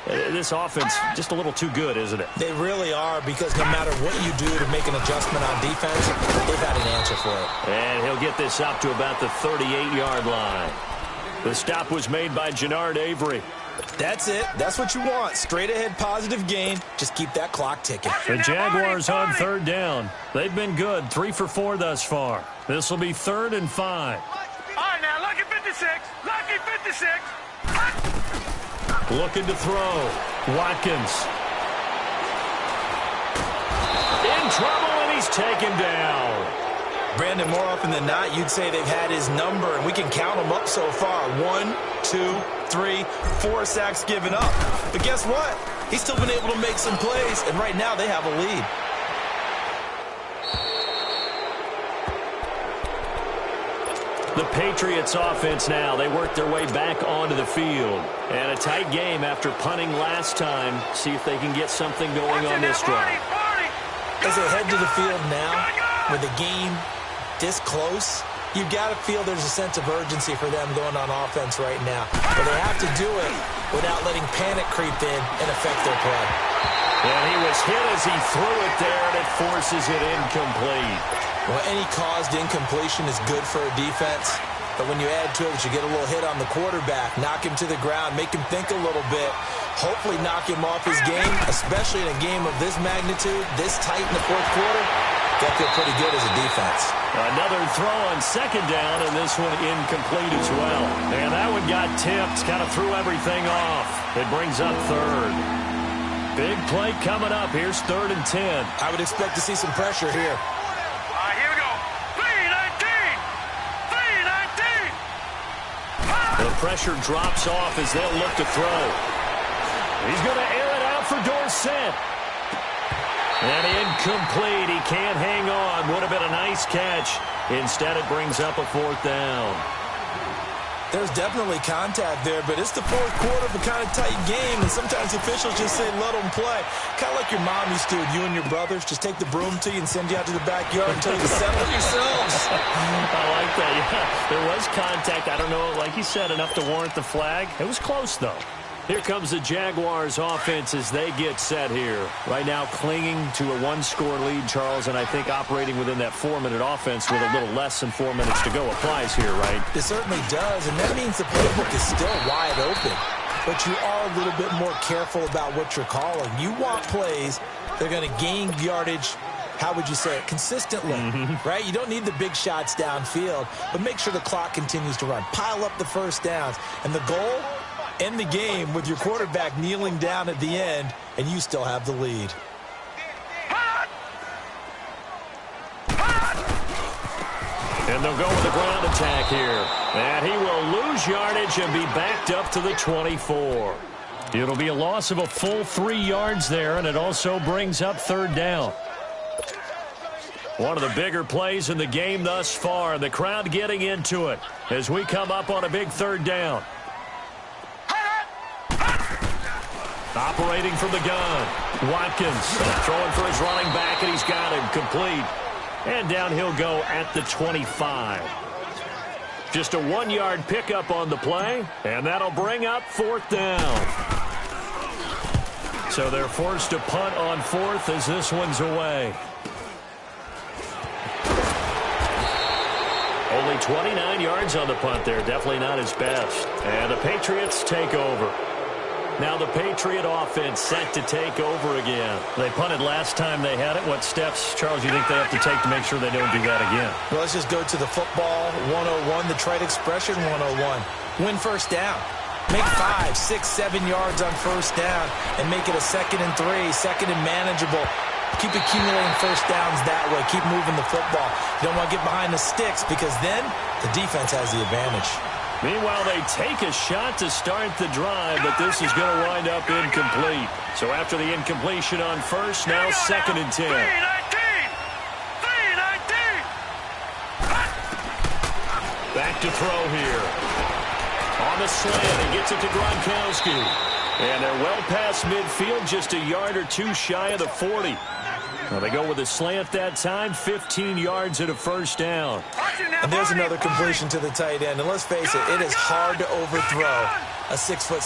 this offense just a little too good, isn't it? They really are, because no matter what you do to make an adjustment on defense, they've had an answer for it. And he'll get this up to about the 38-yard line. The stop was made by Jannard Avery. That's it. That's what you want. Straight ahead positive gain. Just keep that clock ticking. The Jaguars on 3rd down. They've been good. 3 for 4 thus far. This will be 3rd and 5. All right, now, lucky 56. Lucky 56. Looking to throw. Watkins. In trouble, and he's taken down. Brandon, more often than not, you'd say they've had his number, and we can count them up so far. 1, 2, 3, 4 sacks given up. But guess what? He's still been able to make some plays, and right now they have a lead. The Patriots offense now. They work their way back onto the field. And a tight game after punting last time. See if they can get something going on this drive. As they head to the field now, with the game this close, you've got to feel there's a sense of urgency for them going on offense right now. But they have to do it without letting panic creep in and affect their play. And he was hit as he threw it there, and it forces it incomplete. Well, any caused incompletion is good for a defense. But when you add to it, you get a little hit on the quarterback, knock him to the ground, make him think a little bit, hopefully knock him off his game, especially in a game of this magnitude, this tight in the 4th quarter. Got to feel pretty good as a defense. Another throw on 2nd down, and this one incomplete as well. And that one got tipped, kind of threw everything off. It brings up 3rd. Big play coming up. Here's 3rd and 10. I would expect to see some pressure here. Here we go. 3-19. 3-19. The pressure drops off as they'll look to throw. He's going to air it out for Dorsett. And incomplete. He can't hang on. Would have been a nice catch. Instead, it brings up a 4th down. There's definitely contact there, but it's the 4th quarter of a kind of tight game, and sometimes officials just say, let them play. Kind of like your mom used to with you and your brothers. Just take the broom to you and send you out to the backyard and tell you to settle it yourselves. I like that. Yeah, there was contact. I don't know, like you said, enough to warrant the flag. It was close, though. Here comes the Jaguars offense as they get set here. Right now clinging to a 1-score lead, Charles, and I think operating within that 4-minute offense with a little less than 4 minutes to go applies here, right? It certainly does, and that means the playbook is still wide open. But you are a little bit more careful about what you're calling. You want plays that are going to gain yardage, how would you say it, consistently, right? You don't need the big shots downfield, but make sure the clock continues to run. Pile up the first downs, and the goal, end the game with your quarterback kneeling down at the end, and you still have the lead. And they'll go with the ground attack here. And he will lose yardage and be backed up to the 24. It'll be a loss of a full 3 yards there, and it also brings up 3rd down. One of the bigger plays in the game thus far. The crowd getting into it as we come up on a big 3rd down. Operating from the gun. Watkins throwing for his running back, and he's got him complete. And down he'll go at the 25. Just a 1-yard pickup on the play, and that'll bring up 4th down. So they're forced to punt on 4th as this one's away. Only 29 yards on the punt there. Definitely not his best. And the Patriots take over. Now the Patriot offense set to take over again. They punted last time they had it. What steps, Charles, you think they have to take to make sure they don't do that again? Well, let's just go to the football 101, the trite expression 101. Win first down. Make 5, 6, 7 yards on first down and make it a 2nd and 3, 2nd and manageable. Keep accumulating first downs that way. Keep moving the football. You don't want to get behind the sticks because then the defense has the advantage. Meanwhile, they take a shot to start the drive, but this is going to wind up incomplete. So after the incompletion on first, now 2nd and 10. 3-19. Back to throw here. On the slant, he gets it to Gronkowski. And they're well past midfield, just a yard or two shy of the 40. Well, they go with a slant that time, 15 yards and a first down. And there's another completion to the tight end. And let's face it, it is hard to overthrow a 6'6"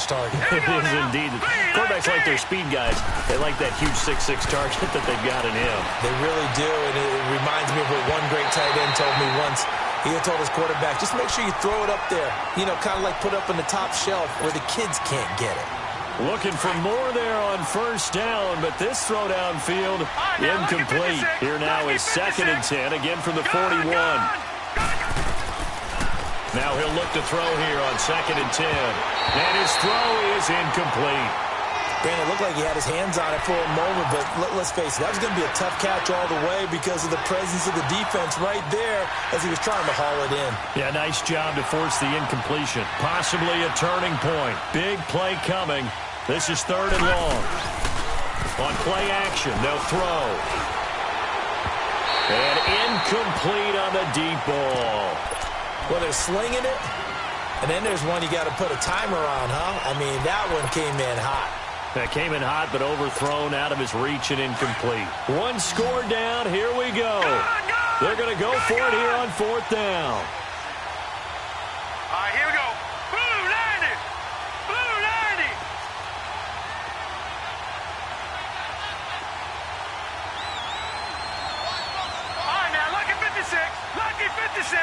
target. It is indeed. Quarterbacks like their speed guys. They like that huge 6'6" target that they've got in him. They really do, and it reminds me of what one great tight end told me once. He had told his quarterback, just make sure you throw it up there. You know, kind of like put up on the top shelf where the kids can't get it. Looking for more there on first down, but this throw downfield incomplete. Here now is 2nd and 10, again from the 41. Now he'll look to throw here on 2nd and 10. And his throw is incomplete. Brandon, it looked like he had his hands on it for a moment, but let's face it, that was going to be a tough catch all the way because of the presence of the defense right there as he was trying to haul it in. Yeah, nice job to force the incompletion. Possibly a turning point. Big play coming. This is 3rd and long. On play action, they'll throw. And incomplete on the deep ball. Well, they're slinging it, and then there's one you got to put a timer on, huh? I mean, that one came in hot. That came in hot, but overthrown out of his reach and incomplete. One score down. Here we go. They're going to go for it here on 4th down. All right, here we go. Blue 90. Blue 90. All right, now, lucky 56. Lucky 56.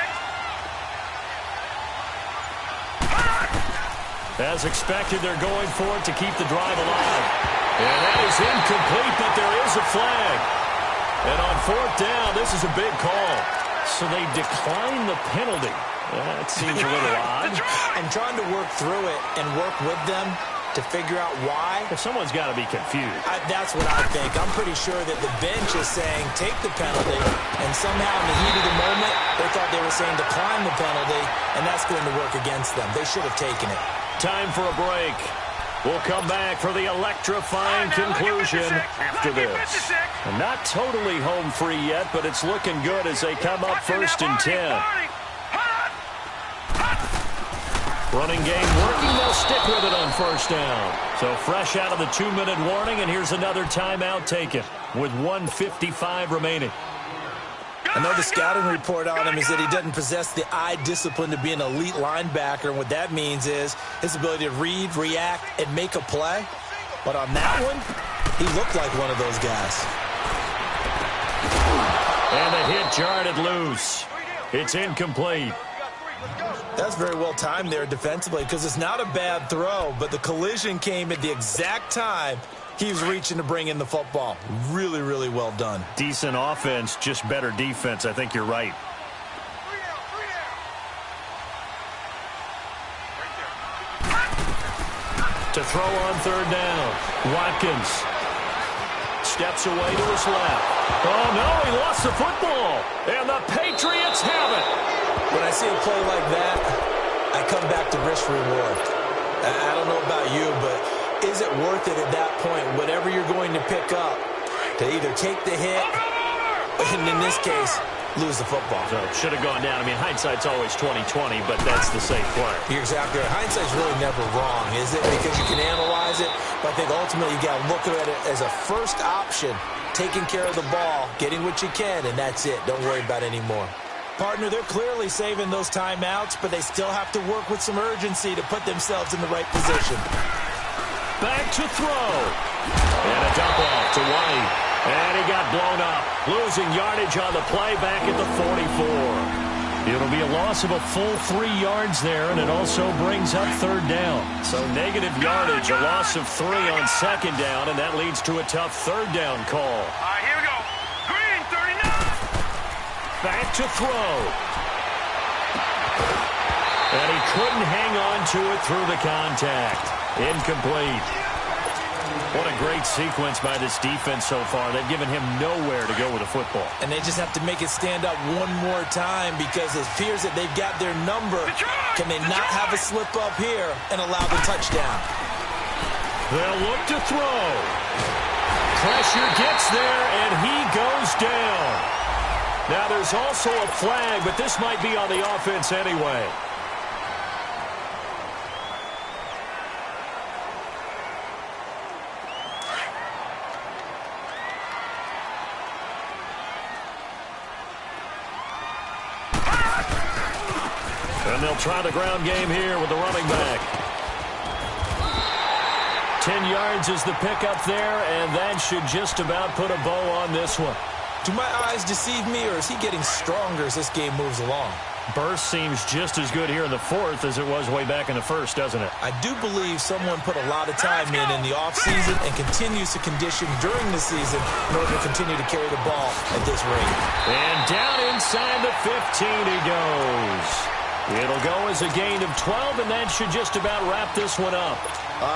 As expected, they're going for it to keep the drive alive. And that is incomplete, but there is a flag. And on 4th down, this is a big call. So they decline the penalty. That seems a little odd. I'm trying to work through it and work with them to figure out why. Well, someone's got to be confused. That's what I think. I'm pretty sure that the bench is saying take the penalty, and somehow in the heat of the moment, they thought they were saying decline the penalty, and that's going to work against them. They should have taken it. Time for a break. We'll come back for the electrifying conclusion after this. Not totally home free yet, but it's looking good as they come up 1st and 10. Running game working. They'll stick with it on 1st down. So fresh out of the 2-minute warning, and here's another timeout taken with 1:55 remaining. I know the scouting report on him is that he doesn't possess the eye discipline to be an elite linebacker, and what that means is his ability to read, react, and make a play. But on that one, he looked like one of those guys. And the hit jarred it loose. It's incomplete. That's very well timed there defensively because it's not a bad throw, but the collision came at the exact time he was reaching to bring in the football. Really, really well done. Decent offense, just better defense. I think you're right. To throw on 3rd down. Watkins steps away to his left. Oh, no, he lost the football. And the Patriots have it. When I see a play like that, I come back to risk reward. I don't know about you, but is it worth it at that point, whatever you're going to pick up, to either take the hit, and in this case, lose the football? So it should have gone down. I mean, hindsight's always 20/20, but that's the safe play. You're exactly right. Hindsight's really never wrong, is it? Because you can analyze it, but I think ultimately you got to look at it as a first option, taking care of the ball, getting what you can, and that's it. Don't worry about any more. Partner, they're clearly saving those timeouts, but they still have to work with some urgency to put themselves in the right position. Back to throw. And a dump off to White. And he got blown up. Losing yardage on the play back at the 44. It'll be a loss of a full 3 yards there, and it also brings up 3rd down. So negative yardage, a loss of 3 on 2nd down, and that leads to a tough 3rd down call. All right, here we go. Green 39. Back to throw. And he couldn't hang on to it through the contact. Incomplete. What a great sequence by this defense so far. They've given him nowhere to go with the football. And they just have to make it stand up one more time because it appears that they've got their number. Can they not have a slip up here and allow the touchdown? They'll look to throw. Pressure gets there, and he goes down. Now, there's also a flag, but this might be on the offense anyway. And they'll try the ground game here with the running back. 10 yards is the pickup there, and that should just about put a bow on this one. Do my eyes deceive me, or is he getting stronger as this game moves along? Burst seems just as good here in the fourth as it was way back in the first, doesn't it? I do believe someone put a lot of time in the offseason and continues to condition during the season in order to continue to carry the ball at this rate. And down inside the 15 he goes. It'll go as a gain of 12, and that should just about wrap this one up.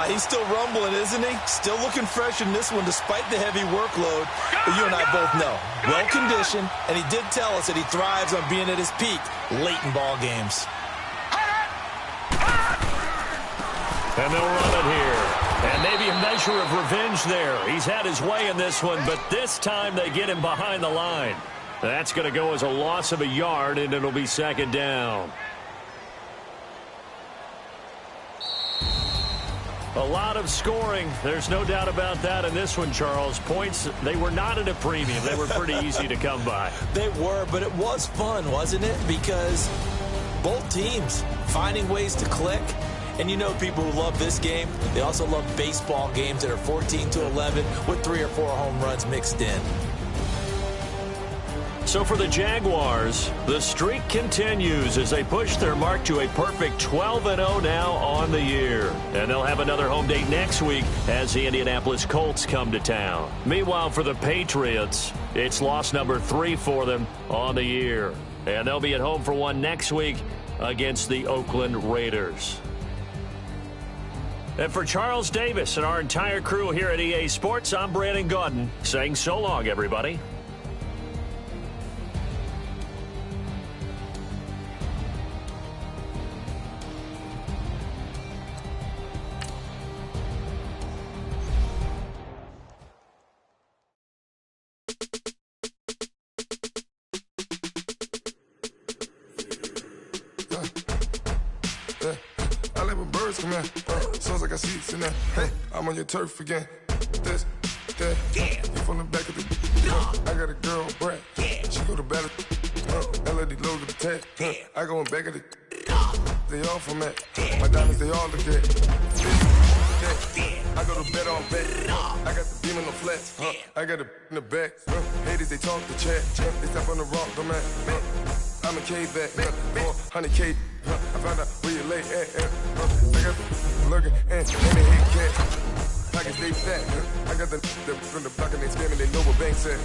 He's still rumbling, isn't he? Still looking fresh in this one despite the heavy workload. But you and I both know, well-conditioned, and he did tell us that he thrives on being at his peak late in ball games. And they'll run it here. And maybe a measure of revenge there. He's had his way in this one, but this time they get him behind the line. That's going to go as a loss of a yard, and it'll be second down. A lot of scoring. There's no doubt about that in this one, Charles. Points, they were not at a premium. They were pretty easy to come by. They were, but it was fun, wasn't it? Because both teams finding ways to click. And you know people who love this game, they also love baseball games that are 14-11 with 3 or 4 home runs mixed in. So for the Jaguars, the streak continues as they push their mark to a perfect 12-0 now on the year. And they'll have another home date next week as the Indianapolis Colts come to town. Meanwhile, for the Patriots, it's loss number 3 for them on the year. And they'll be at home for one next week against the Oakland Raiders. And for Charles Davis and our entire crew here at EA Sports, I'm Brandon Gaudin saying so long, everybody. Come here, sounds like I see it in there. Hey, I'm on your turf again. This, that, yeah. You from the back of the. I got a girl, Brad. Yeah. She go to battle. LED logo the tag. Yeah. I go in back of the. They all from that. Yeah. My diamonds, they all look at. I go to bed on bed. I got the beam in the flats. I got it in the back. Haters, they talk the chat. They step on the rock, the man. I'm a K-back. 400K. I found out where you lay at. I got the lurking and they hate cat. Pockets stay fat. I got the from the block and they scamming, they know what banks at.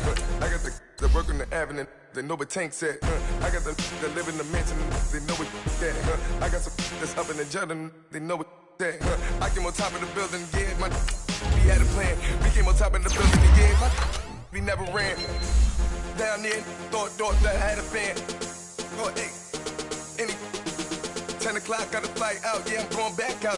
I got the work on the avenue, they know what tanks at. I got the live in the mansion, they know what that. I got some that's up in the jungle, they know what that. I came on top of the building, yeah, we had a plan. We came on top of the building, yeah, we never ran. Down there, thought that I had a fan. Oh, hey, any 10 o'clock, got a flight out, yeah, I'm going back out.